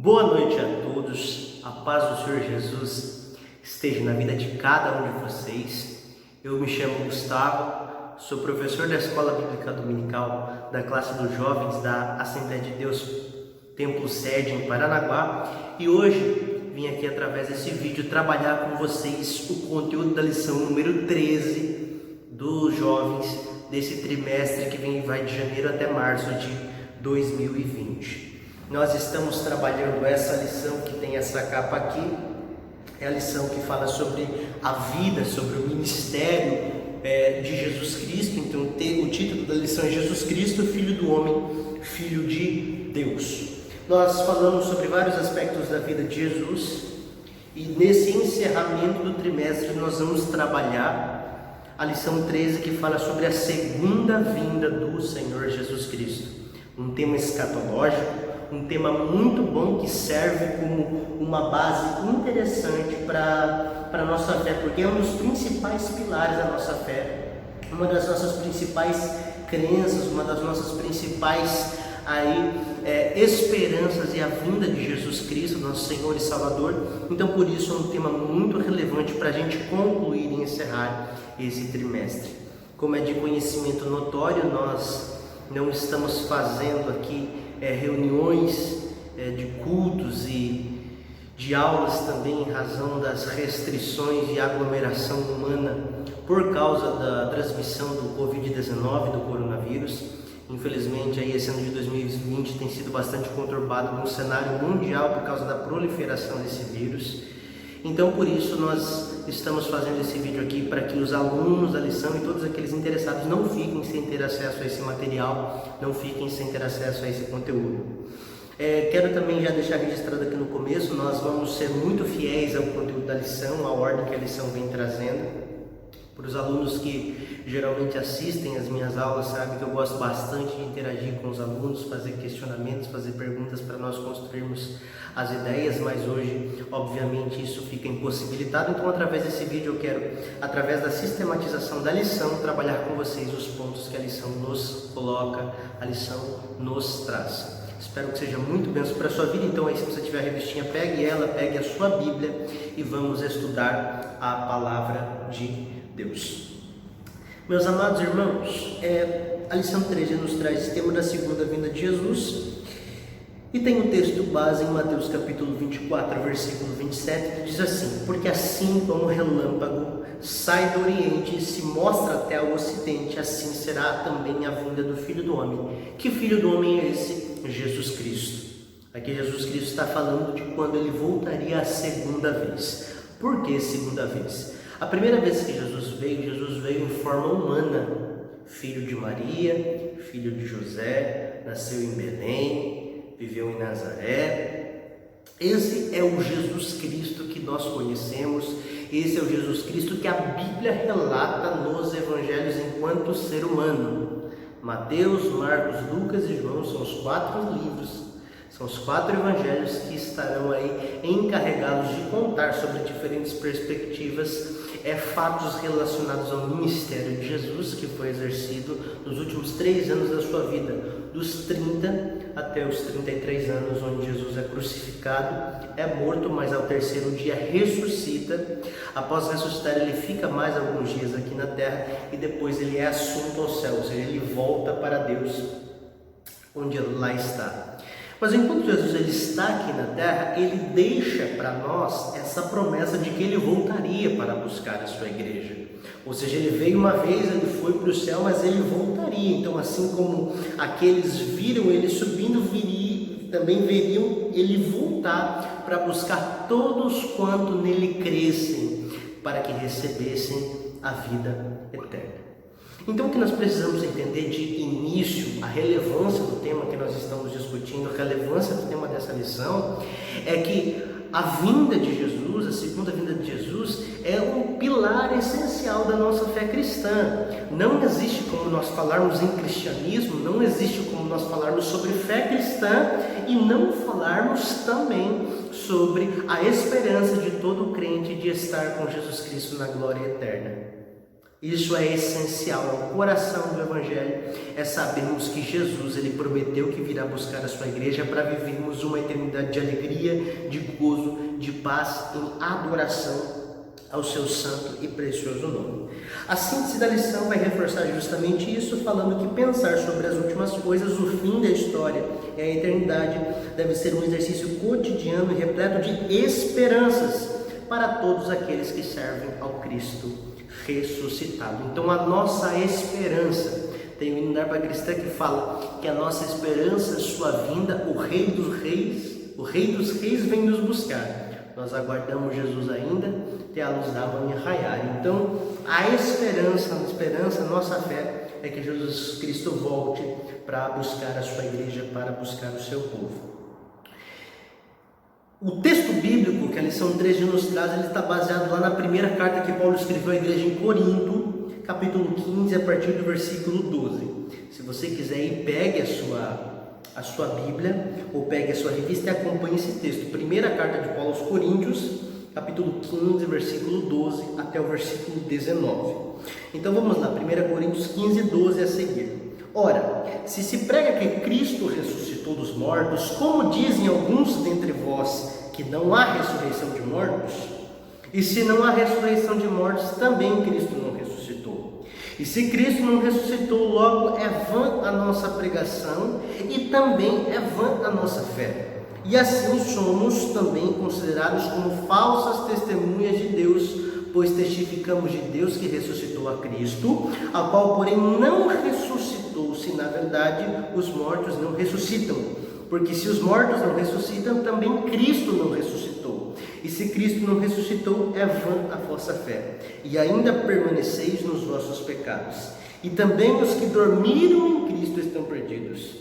Boa noite a todos, a paz do Senhor Jesus esteja na vida de cada um de vocês. Eu me chamo Gustavo, sou professor da Escola Bíblica Dominical da classe dos jovens da Assembleia de Deus Templo Sede em Paranaguá e hoje vim aqui através desse vídeo trabalhar com vocês o conteúdo da lição número 13 dos jovens desse trimestre que vai de janeiro até março de 2020. Nós estamos trabalhando essa lição que tem essa capa aqui, é a lição que fala sobre a vida, sobre o ministério de Jesus Cristo. Então o título da lição é Jesus Cristo, Filho do Homem, Filho de Deus. Nós falamos sobre vários aspectos da vida de Jesus e nesse encerramento do trimestre nós vamos trabalhar a lição 13 que fala sobre a segunda vinda do Senhor Jesus Cristo. Um tema escatológico, um tema muito bom que serve como uma base interessante para a nossa fé, porque é um dos principais pilares da nossa fé, uma das nossas principais crenças, uma das nossas principais esperanças e a vinda de Jesus Cristo, nosso Senhor e Salvador. Então por isso é um tema muito relevante para a gente concluir e encerrar esse trimestre. Como é de conhecimento notório, nós não estamos fazendo aqui reuniões de cultos e de aulas também em razão das restrições de aglomeração humana por causa da transmissão do Covid-19, do coronavírus. Infelizmente, esse ano de 2020 tem sido bastante conturbado no cenário mundial por causa da proliferação desse vírus. Então, por isso, nós estamos fazendo esse vídeo aqui para que os alunos da lição e todos aqueles interessados não fiquem sem ter acesso a esse material, não fiquem sem ter acesso a esse conteúdo. Quero também já deixar registrado aqui no começo, nós vamos ser muito fiéis ao conteúdo da lição, à ordem que a lição vem trazendo. Para os alunos que geralmente assistem às minhas aulas, sabem que eu gosto bastante de interagir com os alunos, fazer questionamentos, fazer perguntas para nós construirmos as ideias, mas hoje, obviamente, isso fica impossibilitado. Então, através desse vídeo, eu quero, através da sistematização da lição, trabalhar com vocês os pontos que a lição nos coloca, a lição nos traz. Espero que seja muito bênção para a sua vida. Então, aí, se você tiver a revistinha, pegue ela, pegue a sua Bíblia e vamos estudar a palavra de Deus. Meus amados irmãos, a lição 13 nos traz o tema da segunda vinda de Jesus e tem um texto base em Mateus capítulo 24, versículo 27, que diz assim: porque assim como o relâmpago sai do oriente e se mostra até o ocidente, assim será também a vinda do Filho do Homem. Que Filho do Homem é esse? Jesus Cristo. Aqui Jesus Cristo está falando de quando ele voltaria a segunda vez. Por que segunda vez? A primeira vez que Jesus veio em forma humana, filho de Maria, filho de José, nasceu em Belém, viveu em Nazaré. Esse é o Jesus Cristo que nós conhecemos, esse é o Jesus Cristo que a Bíblia relata nos evangelhos enquanto ser humano. Mateus, Marcos, Lucas e João são os 4 livros, são os 4 evangelhos que estarão aí encarregados de contar sobre diferentes perspectivas, fatos relacionados ao ministério de Jesus, que foi exercido nos últimos 3 anos da sua vida, dos 30 até os 33 anos, onde Jesus é crucificado, é morto, mas ao terceiro dia ressuscita. Após ressuscitar, ele fica mais alguns dias aqui na terra e depois ele é assunto ao céu, ou seja, ele volta para Deus, onde lá está. Mas enquanto Jesus ele está aqui na terra, ele deixa para nós essa promessa de que ele voltaria para buscar a sua igreja. Ou seja, ele veio uma vez, ele foi para o céu, mas ele voltaria. Então, assim como aqueles viram ele subindo, também veriam ele voltar para buscar todos quanto nele crescem, para que recebessem a vida eterna. Então o que nós precisamos entender de início, a relevância do tema que nós estamos discutindo, a relevância do tema dessa lição, é que a vinda de Jesus, a segunda vinda de Jesus, é um pilar essencial da nossa fé cristã. Não existe como nós falarmos em cristianismo, não existe como nós falarmos sobre fé cristã e não falarmos também sobre a esperança de todo crente de estar com Jesus Cristo na glória eterna. Isso é essencial, é o coração do Evangelho, é sabermos que Jesus, ele prometeu que virá buscar a sua igreja para vivermos uma eternidade de alegria, de gozo, de paz, em adoração ao seu santo e precioso nome. A síntese da lição vai reforçar justamente isso, falando que pensar sobre as últimas coisas, o fim da história e a eternidade deve ser um exercício cotidiano e repleto de esperanças para todos aqueles que servem ao Cristo ressuscitado. Então a nossa esperança, tem um hino da harpa cristã que fala que a nossa esperança é sua vinda, o Rei dos Reis vem nos buscar. Nós aguardamos Jesus ainda até a luz da manhã raiar. Então a esperança, a nossa fé é que Jesus Cristo volte para buscar a sua igreja, para buscar o seu povo. O texto bíblico que a lição 13 nos traz, ele está baseado lá na primeira carta que Paulo escreveu à igreja em Corinto, capítulo 15, a partir do versículo 12. Se você quiser ir, pegue a sua Bíblia, ou pegue a sua revista e acompanhe esse texto. Primeira carta de Paulo aos Coríntios, capítulo 15, versículo 12 até o versículo 19. Então vamos lá, 1 Coríntios 15, 12 a seguir. Ora, se se prega que Cristo ressuscitou dos mortos, como dizem alguns dentre vós que não há ressurreição de mortos? E se não há ressurreição de mortos, também Cristo não ressuscitou. E se Cristo não ressuscitou, logo é vã a nossa pregação e também é vã a nossa fé. E assim somos também considerados como falsas testemunhas de Deus, pois testificamos de Deus que ressuscitou a Cristo, a qual porém não ressuscitou, se na verdade os mortos não ressuscitam. Porque se os mortos não ressuscitam, também Cristo não ressuscitou. E se Cristo não ressuscitou, é vã a vossa fé, e ainda permaneceis nos vossos pecados. E também os que dormiram em Cristo estão perdidos.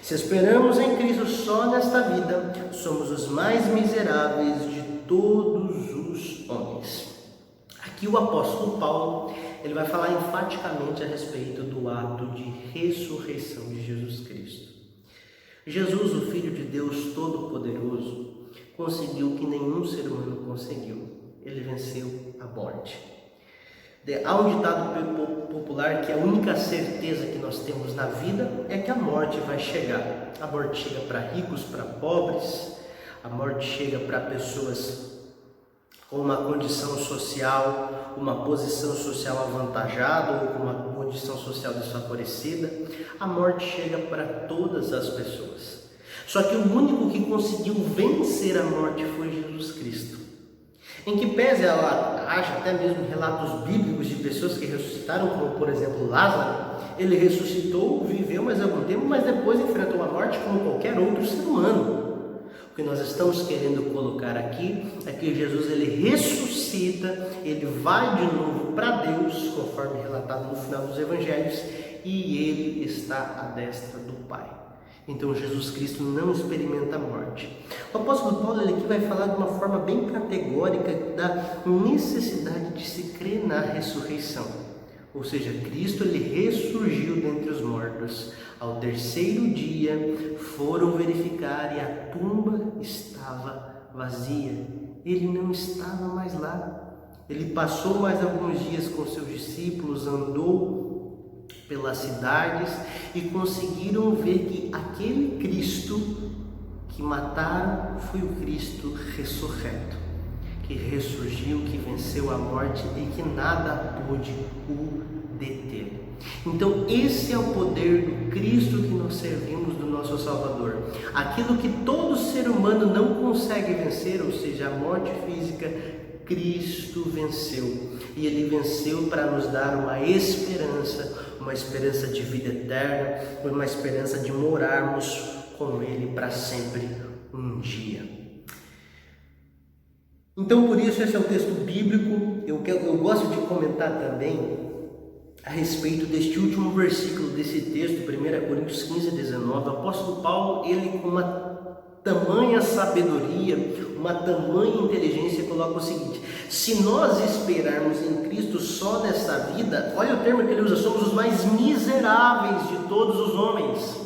Se esperamos em Cristo só nesta vida, somos os mais miseráveis de todos os homens. Aqui o apóstolo Paulo, ele vai falar enfaticamente a respeito do ato de ressurreição de Jesus Cristo. Jesus, o Filho de Deus Todo-Poderoso, conseguiu o que nenhum ser humano conseguiu. Ele venceu a morte. Há um ditado popular que a única certeza que nós temos na vida é que a morte vai chegar. A morte chega para ricos, para pobres, a morte chega para pessoas com uma condição social, uma posição social avantajada ou com uma condição social desfavorecida. A morte chega para todas as pessoas. Só que o único que conseguiu vencer a morte foi Jesus Cristo. Em que pese ela haja até mesmo relatos bíblicos de pessoas que ressuscitaram, como por exemplo Lázaro, ele ressuscitou, viveu mais algum tempo, mas depois enfrentou a morte como qualquer outro ser humano. O que nós estamos querendo colocar aqui é que Jesus, ele ressuscita, ele vai de novo para Deus, conforme relatado no final dos evangelhos, e ele está à destra do Pai. Então Jesus Cristo não experimenta a morte. O apóstolo Paulo, ele aqui vai falar de uma forma bem categórica da necessidade de se crer na ressurreição. Ou seja, Cristo, ele ressurgiu dentre os mortos. Ao terceiro dia foram verificar e a tumba estava vazia. Ele não estava mais lá. Ele passou mais alguns dias com seus discípulos, andou pelas cidades e conseguiram ver que aquele Cristo que mataram foi o Cristo ressurreto, que ressurgiu, que venceu a morte e que nada pôde o deter. Então esse é o poder do Cristo que nós servimos, do nosso Salvador. Aquilo que todo ser humano não consegue vencer, ou seja, a morte física, Cristo venceu. E Ele venceu para nos dar uma esperança de vida eterna, uma esperança de morarmos com Ele para sempre um dia. Então, por isso, esse é o texto bíblico. Eu gosto de comentar também a respeito deste último versículo desse texto, 1 Coríntios 15, 19. O apóstolo Paulo, ele com uma tamanha sabedoria, uma tamanha inteligência, coloca o seguinte: se nós esperarmos em Cristo só nesta vida, olha o termo que ele usa, somos os mais miseráveis de todos os homens.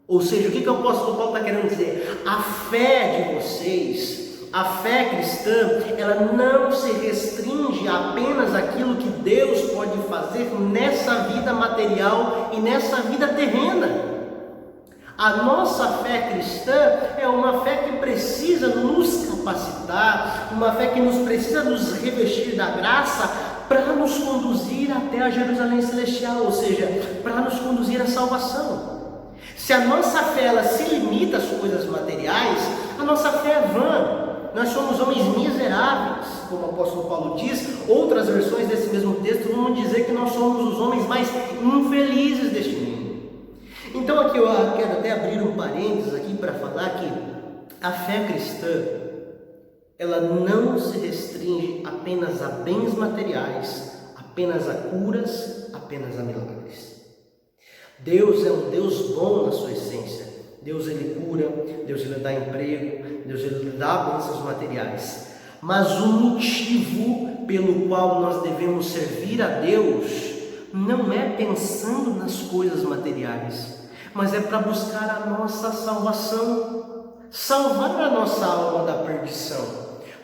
Ou seja, o que o apóstolo Paulo está querendo dizer? A fé de vocês, A fé cristã, ela não se restringe apenas àquilo que Deus pode fazer nessa vida material e nessa vida terrena. A nossa fé cristã é uma fé que precisa nos capacitar, uma fé que precisa nos revestir da graça para nos conduzir até a Jerusalém Celestial, ou seja, para nos conduzir à salvação. Se a nossa fé ela se limita às coisas materiais, a nossa fé é vã. Nós somos homens miseráveis, como o apóstolo Paulo diz. Outras versões desse mesmo texto vão dizer que nós somos os homens mais infelizes deste mundo. Então aqui eu quero até abrir um parênteses aqui para falar que a fé cristã, ela não se restringe apenas a bens materiais, apenas a curas, apenas a milagres. Deus é um Deus bom na sua essência. Deus ele cura, Deus ele dá emprego, Deus ele dá bênçãos materiais. Mas o motivo pelo qual nós devemos servir a Deus não é pensando nas coisas materiais, mas é para buscar a nossa salvação, salvar a nossa alma da perdição.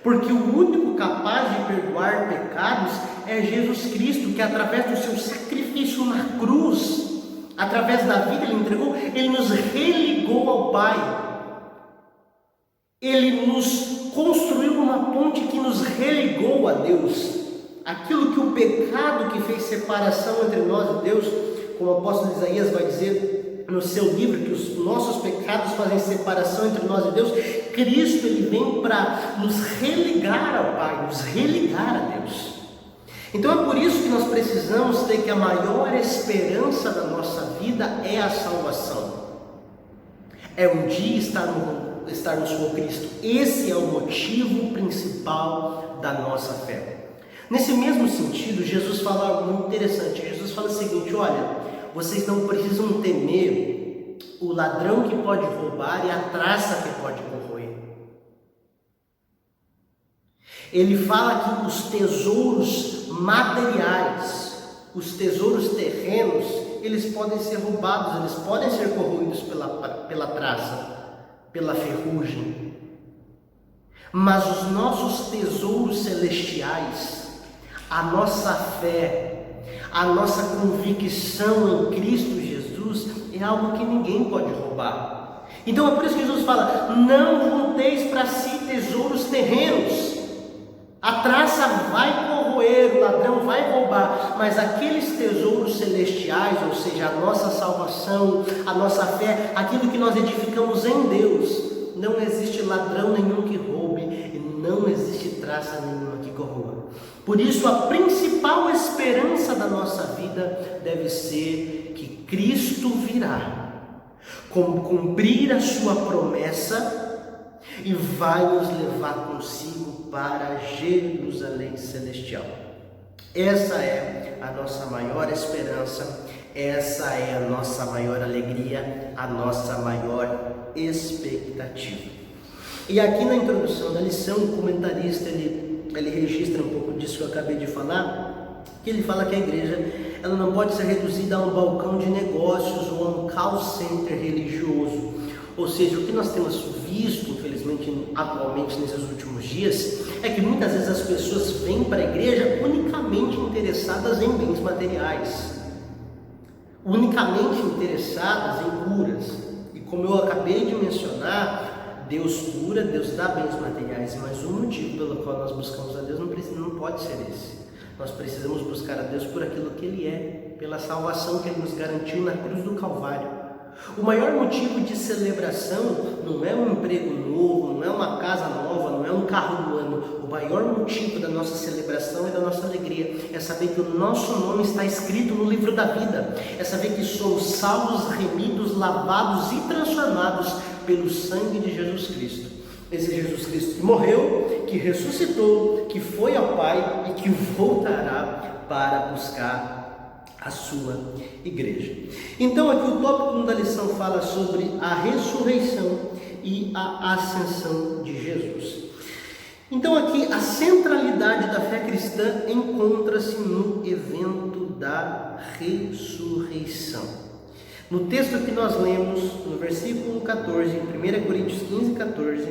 Porque o único capaz de perdoar pecados é Jesus Cristo, que através do seu sacrifício na cruz, através da vida ele entregou, ele nos religou ao Pai. Ele nos construiu uma ponte que nos religou a Deus. Aquilo que o pecado que fez separação entre nós e Deus, como o apóstolo Isaías vai dizer no seu livro, que os nossos pecados fazem separação entre nós e Deus, Cristo ele vem para nos religar ao Pai, nos religar a Deus. Então é por isso que nós precisamos ter que a maior esperança da nossa vida é a salvação. É um dia estarmos com Cristo. Esse é o motivo principal da nossa fé. Nesse mesmo sentido, Jesus fala algo muito interessante. Jesus fala o seguinte: olha, vocês não precisam temer o ladrão que pode roubar e a traça que pode corroer. Ele fala que os tesouros materiais, os tesouros terrenos, eles podem ser roubados, eles podem ser corroídos pela traça, pela ferrugem. Mas os nossos tesouros celestiais, a nossa fé, a nossa convicção em Cristo Jesus é algo que ninguém pode roubar. Então é por isso que Jesus fala: não junteis para si tesouros terrenos. A traça vai corroer, o ladrão vai roubar, mas aqueles tesouros celestiais, ou seja, a nossa salvação, a nossa fé, aquilo que nós edificamos em Deus, não existe ladrão nenhum que roube e não existe traça nenhuma que corroa. Por isso a principal esperança da nossa vida deve ser que Cristo virá, cumprir a sua promessa e vai nos levar consigo para Jerusalém Celestial. Essa é a nossa maior esperança, essa é a nossa maior alegria, a nossa maior expectativa. E aqui na introdução da lição, o comentarista ele registra um pouco disso que eu acabei de falar, que ele fala que a igreja ela não pode ser reduzida a um balcão de negócios ou a um call center religioso. Ou seja, o que nós temos visto, infelizmente, atualmente nesses últimos dias, é que muitas vezes as pessoas vêm para a igreja unicamente interessadas em bens materiais, unicamente interessadas em curas. E como eu acabei de mencionar, Deus cura, Deus dá bens materiais, mas o motivo pelo qual nós buscamos a Deus não pode ser esse. Nós precisamos buscar a Deus por aquilo que Ele é, pela salvação que Ele nos garantiu na cruz do Calvário. O maior motivo de celebração não é um emprego novo, não é uma casa nova, não é um carro do ano. O maior motivo da nossa celebração e da nossa alegria é saber que o nosso nome está escrito no livro da vida. É saber que somos salvos, remidos, lavados e transformados pelo sangue de Jesus Cristo. Esse Jesus Cristo que morreu, que ressuscitou, que foi ao Pai e que voltará para buscar a sua igreja. Então aqui o tópico da lição fala sobre a ressurreição e a ascensão de Jesus. Então aqui a centralidade da fé cristã encontra-se no evento da ressurreição. No texto que nós lemos, no versículo 14, em 1 Coríntios 15, 14,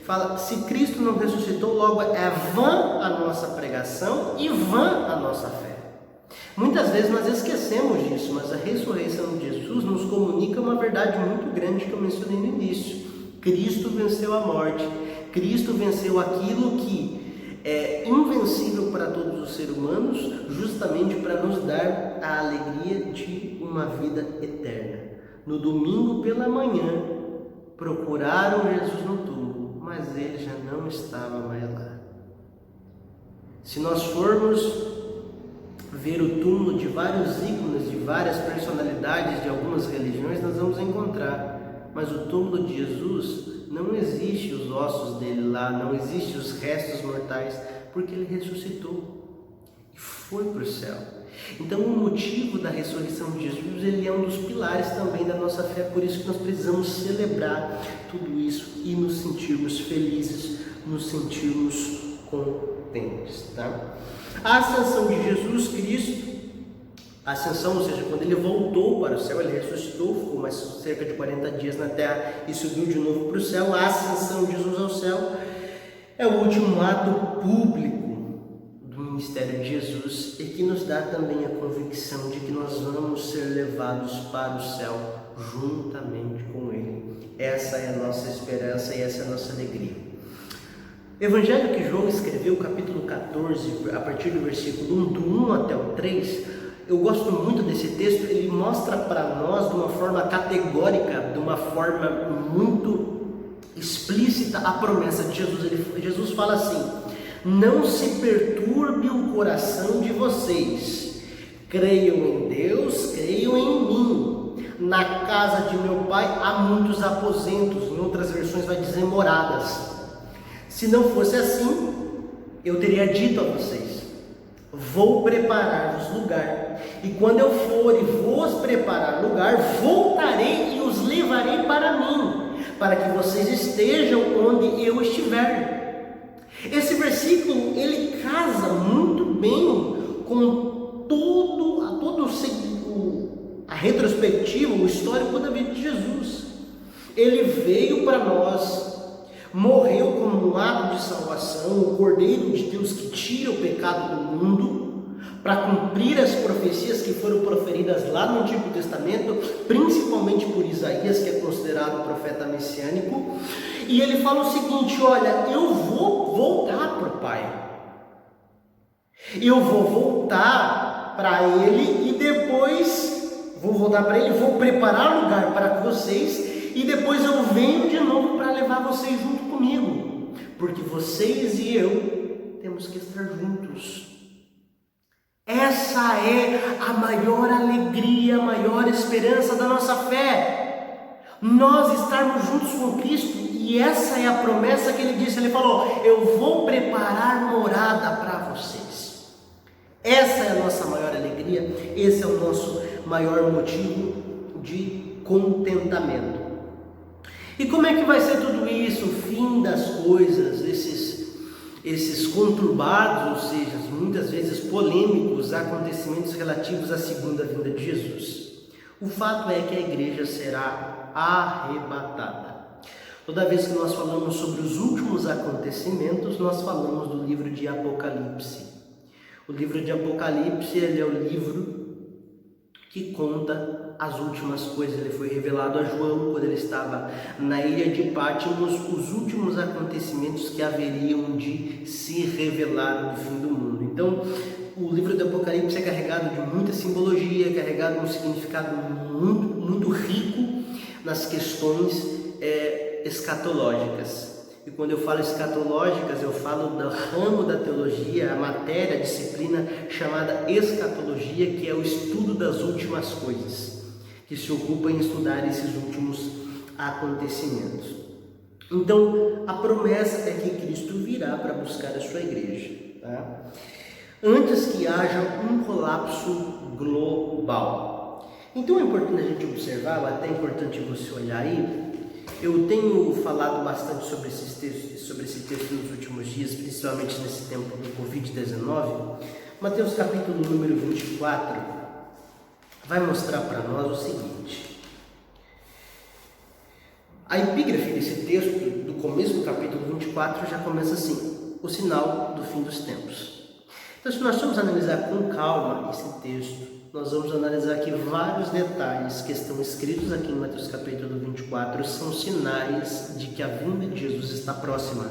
fala: se Cristo não ressuscitou, logo é vã a nossa pregação e vã a nossa fé. Muitas vezes nós esquecemos disso, mas a ressurreição de Jesus nos comunica uma verdade muito grande que eu mencionei no início. Cristo venceu a morte, Cristo venceu aquilo que é invencível para todos os seres humanos, justamente para nos dar a alegria de uma vida eterna. No domingo pela manhã, procuraram Jesus no túmulo, mas ele já não estava mais lá. Se nós formos ver o túmulo de vários ícones, de várias personalidades de algumas religiões, nós vamos encontrar, mas o túmulo de Jesus não existe os ossos dele lá, não existe os restos mortais, porque ele ressuscitou e foi para o céu. Então o motivo da ressurreição de Jesus, ele é um dos pilares também da nossa fé, por isso que nós precisamos celebrar tudo isso e nos sentirmos felizes, nos sentirmos contentes, tá? A ascensão de Jesus Cristo, a ascensão, ou seja, quando ele voltou para o céu, ele ressuscitou, ficou mais cerca de 40 dias na terra e subiu de novo para o céu. A ascensão de Jesus ao céu é o último ato público do ministério de Jesus e que nos dá também a convicção de que nós vamos ser levados para o céu juntamente com ele. Essa é a nossa esperança e essa é a nossa alegria. Evangelho que João escreveu, capítulo 14, a partir do versículo 1, do 1 até o 3, eu gosto muito desse texto. Ele mostra para nós de uma forma categórica, de uma forma muito explícita a promessa de Jesus. Jesus fala assim: não se perturbe o coração de vocês, creiam em Deus, creiam em mim. Na casa de meu pai há muitos aposentos, em outras versões vai dizer moradas. Se não fosse assim, eu teria dito a vocês: vou preparar-vos lugar, e quando eu for e vos preparar lugar, voltarei e os levarei para mim, para que vocês estejam onde eu estiver. Esse versículo, ele casa muito bem com a retrospectiva, o histórico da vida de Jesus. Ele veio para nós, morreu como um ato de salvação, o Cordeiro de Deus que tira o pecado do mundo, para cumprir as profecias que foram proferidas lá no Antigo Testamento, principalmente por Isaías, que é considerado o profeta messiânico. E ele fala o seguinte: olha, eu vou voltar para o Pai, eu vou voltar para Ele e depois vou preparar lugar para vocês, e depois eu venho de novo para levar vocês junto comigo, porque vocês e eu temos que estar juntos. Essa é a maior alegria, a maior esperança da nossa fé, nós estarmos juntos com Cristo. E essa é a promessa que ele disse. Ele falou: eu vou preparar morada para vocês. Essa é a nossa maior alegria, esse é o nosso maior motivo de contentamento. E como é que vai ser tudo isso? O fim das coisas, esses conturbados, ou seja, muitas vezes polêmicos acontecimentos relativos à segunda vinda de Jesus. O fato é que a igreja será arrebatada. Toda vez que nós falamos sobre os últimos acontecimentos, nós falamos do livro de Apocalipse. O livro de Apocalipse, ele é o livro que conta as últimas coisas. Ele foi revelado a João quando ele estava na ilha de Patmos, os últimos acontecimentos que haveriam de se revelar no fim do mundo. Então, o livro do Apocalipse é carregado de muita simbologia, é carregado de um significado muito, muito rico nas questões escatológicas. E quando eu falo escatológicas, eu falo do ramo da teologia, a matéria, a disciplina chamada escatologia, que é o estudo das últimas coisas, que se ocupa em estudar esses últimos acontecimentos. Então, a promessa é que Cristo virá para buscar a sua igreja, tá? Antes que haja um colapso global. Então é importante a gente observar, é até importante você olhar aí. Eu tenho falado bastante sobre esse texto nos últimos dias, principalmente nesse tempo do Covid-19. Mateus capítulo número 24 vai mostrar para nós o seguinte: A epígrafe desse texto, do começo do capítulo 24, já começa assim: o sinal do fim dos tempos. Então, se nós formos analisar com calma esse texto, nós vamos analisar aqui vários detalhes que estão escritos aqui em Mateus capítulo 24, são sinais de que a vinda de Jesus está próxima.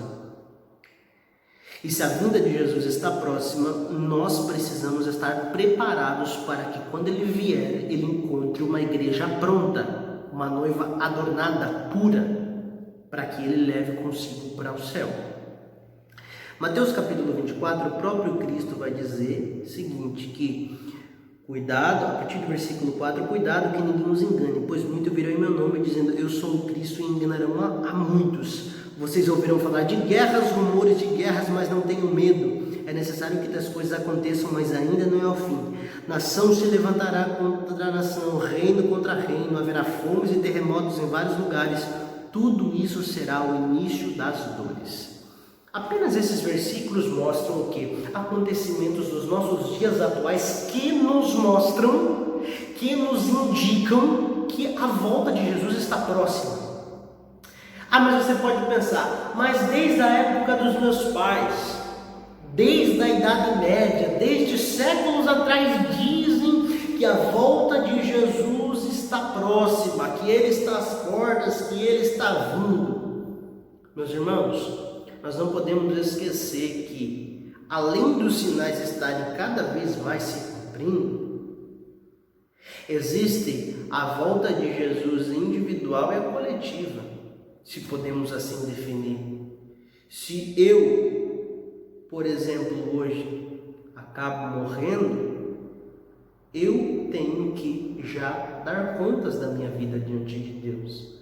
E se a vinda de Jesus está próxima, nós precisamos estar preparados para que quando ele vier, ele encontre uma igreja pronta, uma noiva adornada, pura, para que ele leve consigo para o céu. Mateus capítulo 24, o próprio Cristo vai dizer o seguinte, que cuidado, a partir do versículo 4, cuidado que ninguém nos engane, pois muito virão em meu nome dizendo, eu sou o Cristo, e enganarão a muitos. Vocês ouvirão falar de guerras, rumores de guerras, mas não tenham medo. É necessário que tais coisas aconteçam, mas ainda não é o fim. Nação se levantará contra nação, reino contra reino, haverá fomes e terremotos em vários lugares. Tudo isso será o início das dores. Apenas esses versículos mostram o quê? Acontecimentos dos nossos dias atuais que nos mostram, que nos indicam que a volta de Jesus está próxima. Ah, mas você pode pensar, mas desde a época dos meus pais, desde a Idade Média, desde séculos atrás, dizem que a volta de Jesus está próxima, que ele está às portas, que ele está vindo. Meus irmãos, nós não podemos esquecer que, além dos sinais estarem cada vez mais se cumprindo, existe a volta de Jesus individual e a coletiva, se podemos assim definir. Se eu, por exemplo, hoje acabo morrendo, eu tenho que já dar contas da minha vida diante de Deus.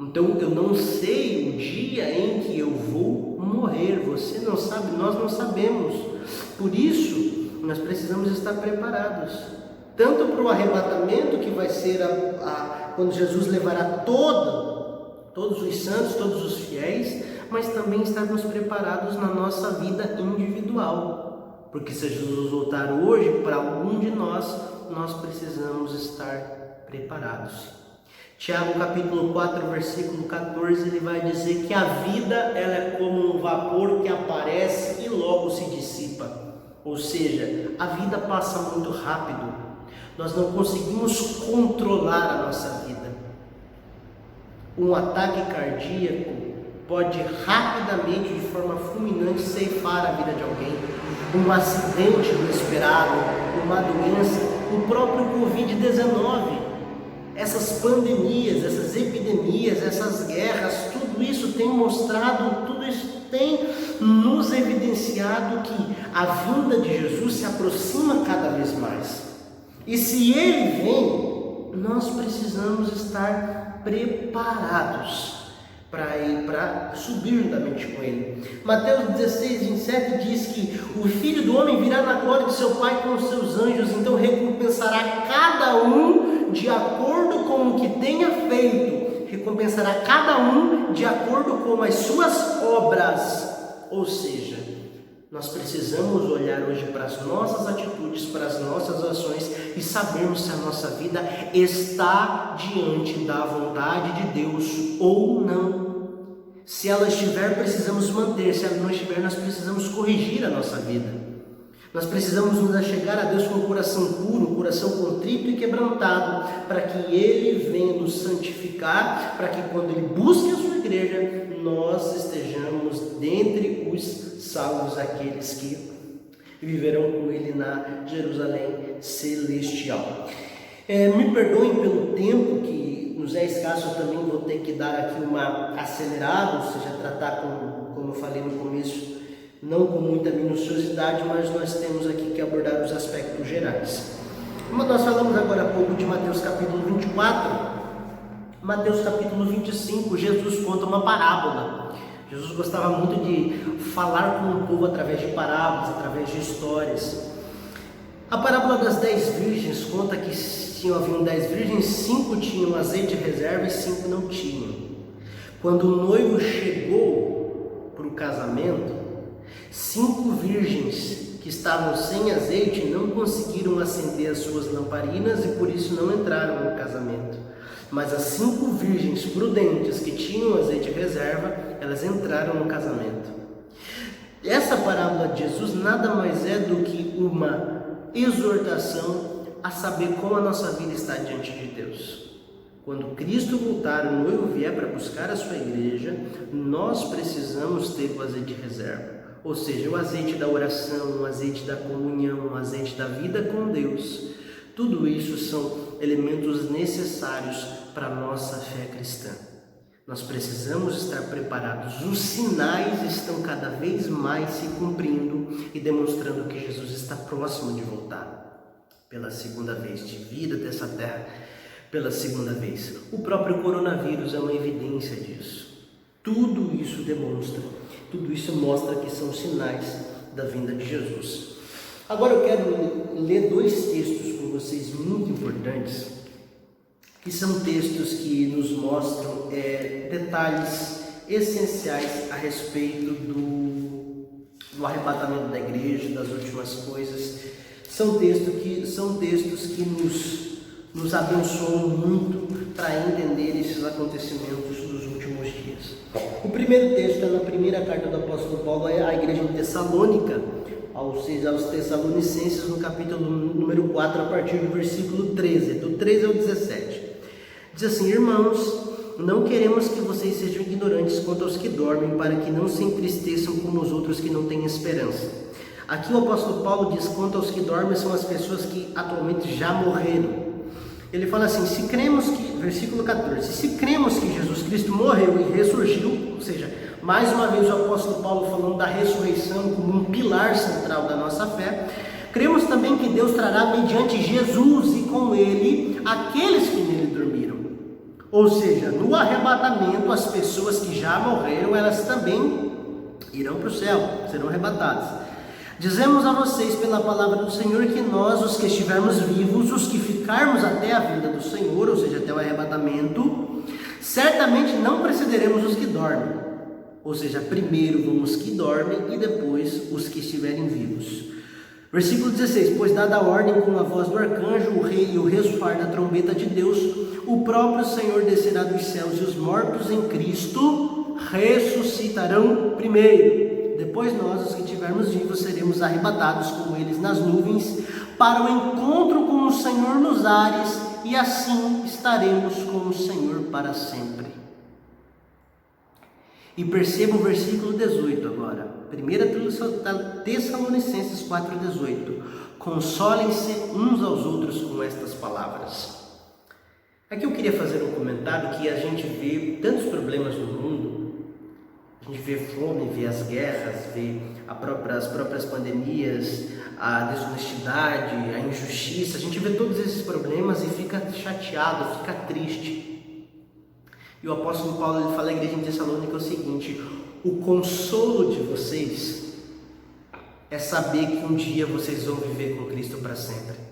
Então eu não sei o dia em que eu vou morrer, você não sabe, nós não sabemos. Por isso, nós precisamos estar preparados, tanto para o arrebatamento, que vai ser quando Jesus levará todos os santos, todos os fiéis, mas também estarmos preparados na nossa vida individual. Porque se Jesus voltar hoje, para algum de nós precisamos estar preparados. Tiago capítulo 4, versículo 14, ele vai dizer que a vida ela é como um vapor que aparece e logo se dissipa. Ou seja, a vida passa muito rápido. Nós não conseguimos controlar a nossa vida. Um ataque cardíaco pode rapidamente, de forma fulminante, ceifar a vida de alguém. Um acidente inesperado, uma doença, o próprio Covid-19, essas pandemias, essas epidemias, essas guerras, tudo isso tem mostrado, tudo isso tem nos evidenciado que a vinda de Jesus se aproxima cada vez mais. E se ele vem, nós precisamos estar preparados para subir juntamente com ele. Mateus 16, 27 diz que o Filho do Homem virá na glória de seu Pai com os seus anjos, então recompensará cada um de acordo com o que tenha feito, recompensará cada um de acordo com as suas obras. Ou seja, nós precisamos olhar hoje para as nossas atitudes, para as nossas ações e sabermos se a nossa vida está diante da vontade de Deus ou não. Se ela estiver, precisamos manter. Se ela não estiver, nós precisamos corrigir a nossa vida. Nós precisamos nos achegar a Deus com um coração puro, um coração contrito e quebrantado, para que Ele venha nos santificar, para que quando Ele busque a sua igreja, nós estejamos dentre os salvos, aqueles que viverão com Ele na Jerusalém celestial. Me perdoem pelo tempo que nos é escasso, eu também vou ter que dar aqui uma acelerada, ou seja, tratar como eu falei no começo, não com muita minuciosidade, mas nós temos aqui que abordar os aspectos gerais. Como nós falamos agora há pouco de Mateus capítulo 24, Mateus capítulo 25, Jesus conta uma parábola. Jesus gostava muito de falar com o povo através de parábolas, através de histórias. A parábola das 10 virgens conta que haviam 10 virgens, 5 tinham azeite reserva e 5 não tinham. Quando o noivo chegou para o casamento, 5 virgens que estavam sem azeite não conseguiram acender as suas lamparinas e por isso não entraram no casamento. Mas as 5 virgens prudentes que tinham azeite reserva, elas entraram no casamento. Essa parábola de Jesus nada mais é do que uma exortação a saber como a nossa vida está diante de Deus. Quando Cristo voltar, o noivo vier para buscar a sua igreja, nós precisamos ter o azeite reserva. Ou seja, o azeite da oração, o azeite da comunhão, o azeite da vida com Deus. Tudo isso são elementos necessários para a nossa fé cristã. Nós precisamos estar preparados. Os sinais estão cada vez mais se cumprindo e demonstrando que Jesus está próximo de voltar pela segunda vez, de vir até essa terra pela segunda vez. O próprio coronavírus é uma evidência disso. Tudo isso demonstra, tudo isso mostra que são sinais da vinda de Jesus. Agora eu quero ler 2 textos com vocês muito importantes, que são textos que nos mostram detalhes essenciais a respeito do arrebatamento da igreja, das últimas coisas. São textos que nos abençoam muito para entender esses acontecimentos dos últimos dias. O primeiro texto é na primeira carta do apóstolo Paulo à igreja de Tessalônica, aos Tessalonicenses, no capítulo número 4, a partir do versículo 13, do 13 ao 17. Diz assim: irmãos, não queremos que vocês sejam ignorantes quanto aos que dormem, para que não se entristeçam como os outros que não têm esperança. Aqui o apóstolo Paulo diz quanto aos que dormem são as pessoas que atualmente já morreram. Ele fala assim, versículo 14, se cremos que Jesus Cristo morreu e ressurgiu, ou seja, mais uma vez o apóstolo Paulo falando da ressurreição como um pilar central da nossa fé, cremos também que Deus trará mediante Jesus e com ele aqueles que nele dormiram. Ou seja, no arrebatamento, as pessoas que já morreram, elas também irão para o céu, serão arrebatadas. Dizemos a vocês pela palavra do Senhor que nós, os que estivermos vivos, os que ficarmos até a vinda do Senhor, ou seja, até o arrebatamento, certamente não precederemos os que dormem. Ou seja, primeiro vamos os que dormem e depois os que estiverem vivos. Versículo 16, pois dada a ordem com a voz do arcanjo, o rei e o ressoar da trombeta de Deus, o próprio Senhor descerá dos céus e os mortos em Cristo ressuscitarão primeiro. Depois nós, os que estivermos vivos, seremos arrebatados com eles nas nuvens para o encontro com o Senhor nos ares e assim estaremos com o Senhor para sempre. E perceba o versículo 18 agora. 1 Tessalonicenses 4,18. Consolem-se uns aos outros com estas palavras. Aqui eu queria fazer um comentário que a gente vê tantos problemas no mundo. A gente vê fome, vê as guerras, vê as próprias pandemias, a desonestidade, a injustiça. A gente vê todos esses problemas e fica chateado, fica triste. E o apóstolo Paulo ele fala à igreja em Tessalônica o seguinte: o consolo de vocês é saber que um dia vocês vão viver com Cristo para sempre.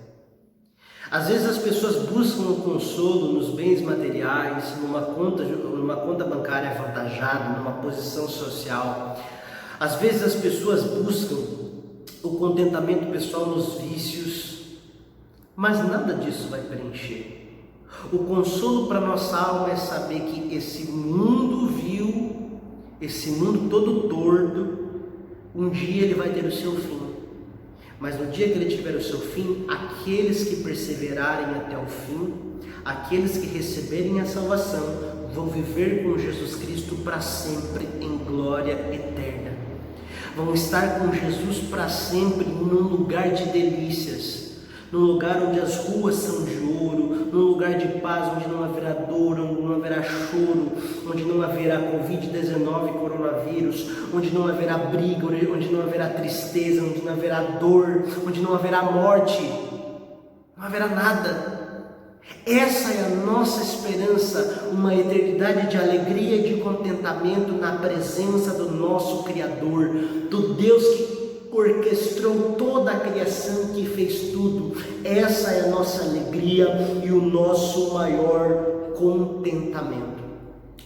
Às vezes as pessoas buscam o consolo nos bens materiais, numa conta bancária avantajada, numa posição social. Às vezes as pessoas buscam o contentamento pessoal nos vícios, mas nada disso vai preencher. O consolo para nossa alma é saber que esse mundo vil, esse mundo todo torto, um dia ele vai ter o seu fim. Mas no dia que ele tiver o seu fim, aqueles que perseverarem até o fim, aqueles que receberem a salvação, vão viver com Jesus Cristo para sempre em glória eterna. Vão estar com Jesus para sempre num lugar de delícias, num lugar onde as ruas são de ouro, num lugar de paz, onde não haverá dor, onde não haverá choro, onde não haverá Covid-19, coronavírus, onde não haverá briga, onde não haverá tristeza, onde não haverá dor, onde não haverá morte, não haverá nada. Essa é a nossa esperança, uma eternidade de alegria e de contentamento na presença do nosso Criador, do Deus que orquestrou toda a criação, que fez tudo. Essa é a nossa alegria e o nosso maior contentamento.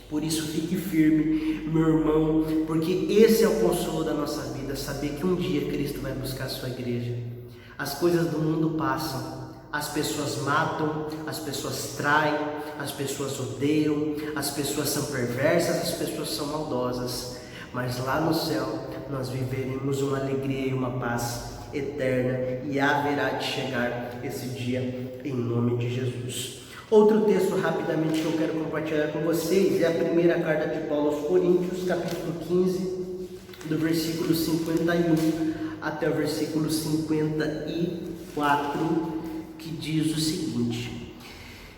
Por isso fique firme, meu irmão, porque esse é o consolo da nossa vida, saber que um dia Cristo vai buscar a sua igreja. As coisas do mundo passam, as pessoas matam, as pessoas traem, as pessoas odeiam, as pessoas são perversas, as pessoas são maldosas. Mas lá no céu nós viveremos uma alegria e uma paz eterna, e haverá de chegar esse dia em nome de Jesus. Outro texto rapidamente que eu quero compartilhar com vocês é a primeira carta de Paulo aos Coríntios, capítulo 15, do versículo 51 até o versículo 54, que diz o seguinte: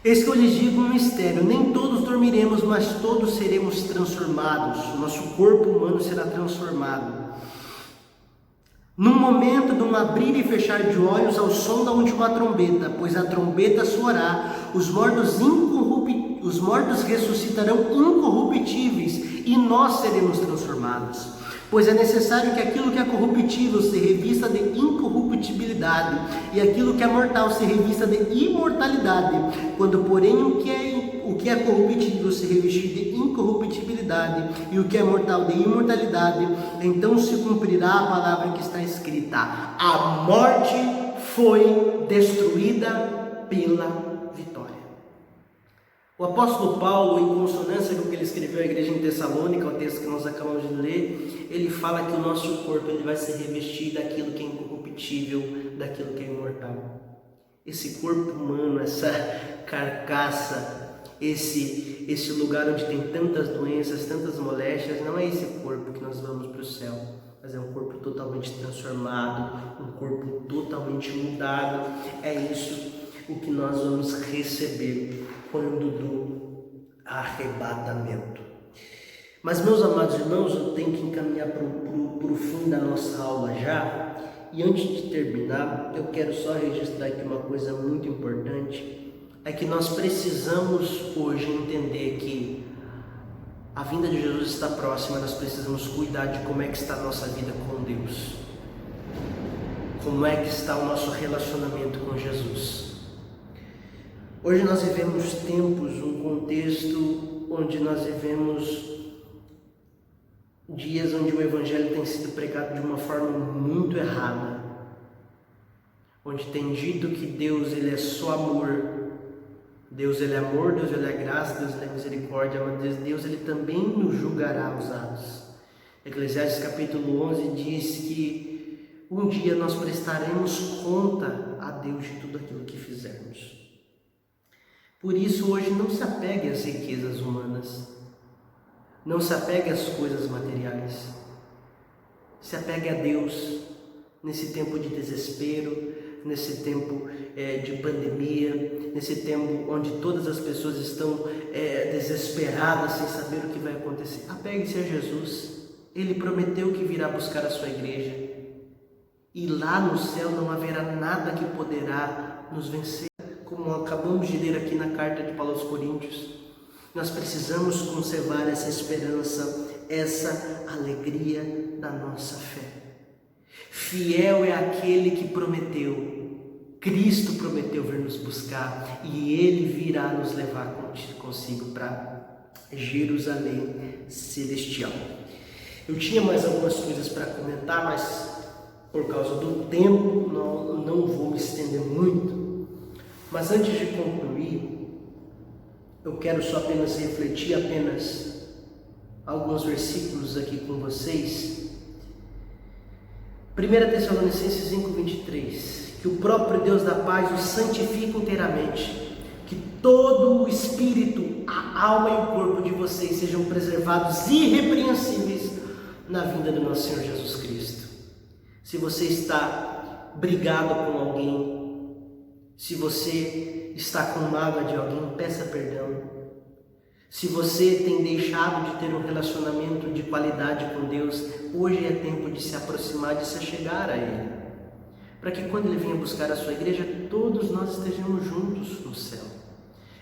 eis que eu lhes digo um mistério, nem todos dormiremos, mas todos seremos transformados, o nosso corpo humano será transformado. Num momento de um abrir e fechar de olhos, ao som da última trombeta, pois a trombeta soará, os mortos ressuscitarão incorruptíveis, e nós seremos transformados. Pois é necessário que aquilo que é corruptível se revista de incorruptibilidade, e aquilo que é mortal se revista de imortalidade. Quando, porém, o que é corruptível se revestir de incorruptibilidade, e o que é mortal de imortalidade, então se cumprirá a palavra que está escrita: a morte foi destruída pela vitória. O apóstolo Paulo, em consonância com o que ele escreveu à igreja em Tessalônica, o texto que nós acabamos de ler, ele fala que o nosso corpo ele vai se revestir daquilo que é incorruptível, daquilo que é imortal. Esse corpo humano, essa carcaça, esse lugar onde tem tantas doenças, tantas moléstias, não é esse corpo que nós vamos para o céu, mas é um corpo totalmente transformado, um corpo totalmente mudado. É isso o que nós vamos receber quando do arrebatamento. Mas, meus amados irmãos, eu tenho que encaminhar para o fim da nossa aula já. E antes de terminar, eu quero só registrar aqui uma coisa muito importante. É que nós precisamos hoje entender que a vinda de Jesus está próxima. Nós precisamos cuidar de como é que está a nossa vida com Deus. Como é que está o nosso relacionamento com Jesus. Hoje nós vivemos tempos, um contexto onde nós vivemos dias onde o Evangelho tem sido pregado de uma forma muito errada, onde tem dito que Deus ele é só amor, Deus ele é amor, Deus ele é graça, Deus ele é misericórdia, mas Deus ele também nos julgará os atos. Eclesiastes capítulo 11 diz que um dia nós prestaremos conta a Deus de tudo aquilo que fizermos. Por isso, hoje, não se apegue às riquezas humanas, não se apegue às coisas materiais, se apegue a Deus nesse tempo de desespero, nesse tempo de pandemia, nesse tempo onde todas as pessoas estão desesperadas sem saber o que vai acontecer. Apegue-se a Jesus. Ele prometeu que virá buscar a sua igreja, e lá no céu não haverá nada que poderá nos vencer. Como acabamos de ler aqui na carta de Paulo aos Coríntios, nós precisamos conservar essa esperança, essa alegria da nossa fé. Fiel é aquele que prometeu, Cristo prometeu vir nos buscar, e Ele virá nos levar consigo para Jerusalém celestial. Eu tinha mais algumas coisas para comentar, mas por causa do tempo não vou me estender muito. Mas antes de concluir, eu quero só apenas refletir alguns versículos aqui com vocês. 1 Tessalonicenses 5:23, que o próprio Deus da paz os santifique inteiramente, que todo o espírito, a alma e o corpo de vocês sejam preservados irrepreensíveis na vinda do nosso Senhor Jesus Cristo. Se você está brigado com alguém, se você está com mágoa de alguém, peça perdão. Se você tem deixado de ter um relacionamento de qualidade com Deus, hoje é tempo de se aproximar, de se achegar a Ele, para que quando Ele venha buscar a sua igreja, todos nós estejamos juntos no céu.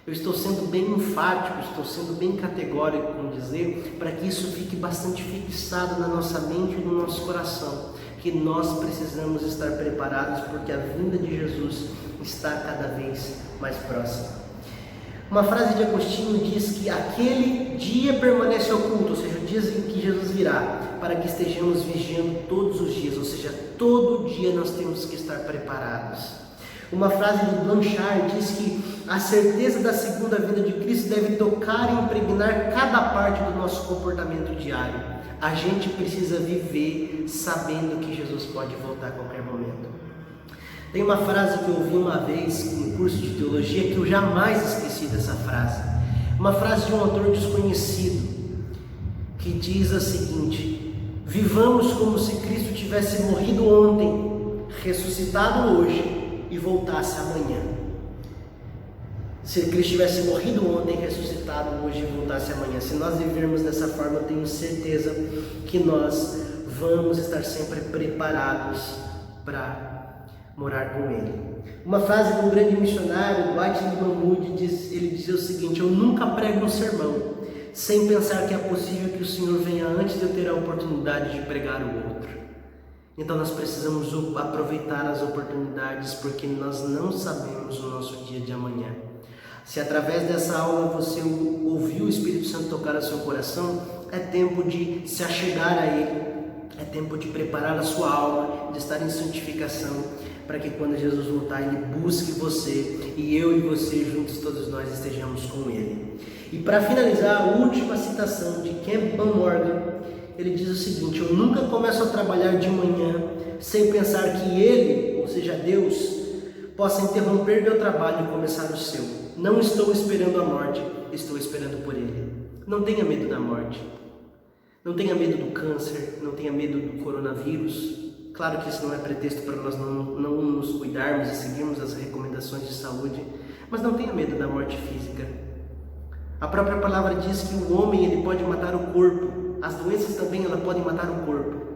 Eu estou sendo bem enfático, estou sendo bem categórico com dizer, para que isso fique bastante fixado na nossa mente e no nosso coração, que nós precisamos estar preparados, porque a vinda de Jesus está cada vez mais próxima. Uma frase de Agostinho diz que aquele dia permanece oculto, ou seja, o dia em que Jesus virá, para que estejamos vigiando todos os dias, ou seja, todo dia nós temos que estar preparados. Uma frase de Blanchard diz que a certeza da segunda vinda de Cristo deve tocar e impregnar cada parte do nosso comportamento diário. A gente precisa viver sabendo que Jesus pode voltar a qualquer momento. Tem uma frase que eu ouvi uma vez no curso de teologia que eu jamais esqueci dessa frase. Uma frase de um autor desconhecido que diz a seguinte: vivamos como se Cristo tivesse morrido ontem, ressuscitado hoje e voltasse amanhã. Se Cristo tivesse morrido ontem, ressuscitado hoje e voltasse amanhã. Se nós vivermos dessa forma, eu tenho certeza que nós vamos estar sempre preparados para morar com Ele. Uma frase de um grande missionário, Dwight Lyman Moody, ele dizia o seguinte: eu nunca prego um sermão sem pensar que é possível que o Senhor venha antes de eu ter a oportunidade de pregar o outro. Então nós precisamos aproveitar as oportunidades, porque nós não sabemos o nosso dia de amanhã. Se através dessa aula você ouviu o Espírito Santo tocar o seu coração, é tempo de se achegar a Ele, é tempo de preparar a sua alma, de estar em santificação, para que quando Jesus voltar, Ele busque você e eu e você juntos, todos nós estejamos com Ele. E para finalizar, a última citação de Campbell Morgan, ele diz o seguinte: eu nunca começo a trabalhar de manhã sem pensar que Ele, ou seja, Deus, possa interromper meu trabalho e começar o seu. Não estou esperando a morte, estou esperando por Ele. Não tenha medo da morte. Não tenha medo do câncer, não tenha medo do coronavírus. Claro que isso não é pretexto para nós não nos cuidarmos e seguirmos as recomendações de saúde, mas não tenha medo da morte física. A própria palavra diz que o homem ele pode matar o corpo, as doenças também elas podem matar o corpo,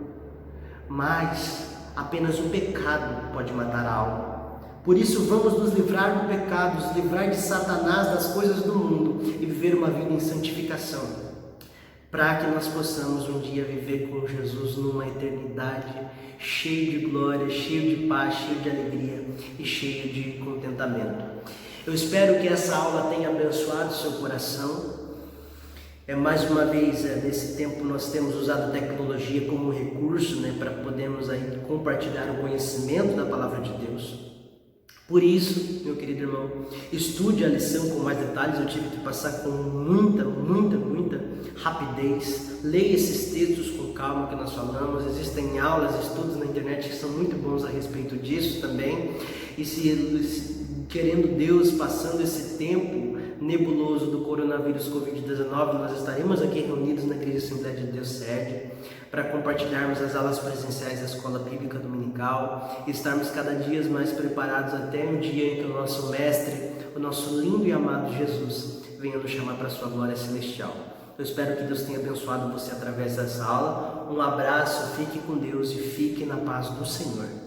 mas apenas o pecado pode matar a alma. Por isso vamos nos livrar do pecado, nos livrar de Satanás, das coisas do mundo e viver uma vida em santificação, para que nós possamos um dia viver com Jesus numa eternidade cheio de glória, cheio de paz, cheio de alegria e cheio de contentamento. Eu espero que essa aula tenha abençoado o seu coração. Mais uma vez, nesse tempo nós temos usado a tecnologia como recurso, para podermos aí compartilhar o conhecimento da Palavra de Deus. Por isso, meu querido irmão, estude a lição com mais detalhes. Eu tive que passar com muita rapidez. Leia esses textos com calma que nós falamos. Existem aulas, estudos na internet que são muito bons a respeito disso também. E se querendo Deus, passando esse tempo nebuloso do coronavírus Covid-19, nós estaremos aqui reunidos na Igreja Assembleia de Deus Sede para compartilharmos as aulas presenciais da Escola Bíblica Dominical e estarmos cada dia mais preparados até um dia em que o nosso Mestre, o nosso lindo e amado Jesus, venha nos chamar para a sua glória celestial. Eu espero que Deus tenha abençoado você através dessa aula. Um abraço, fique com Deus e fique na paz do Senhor.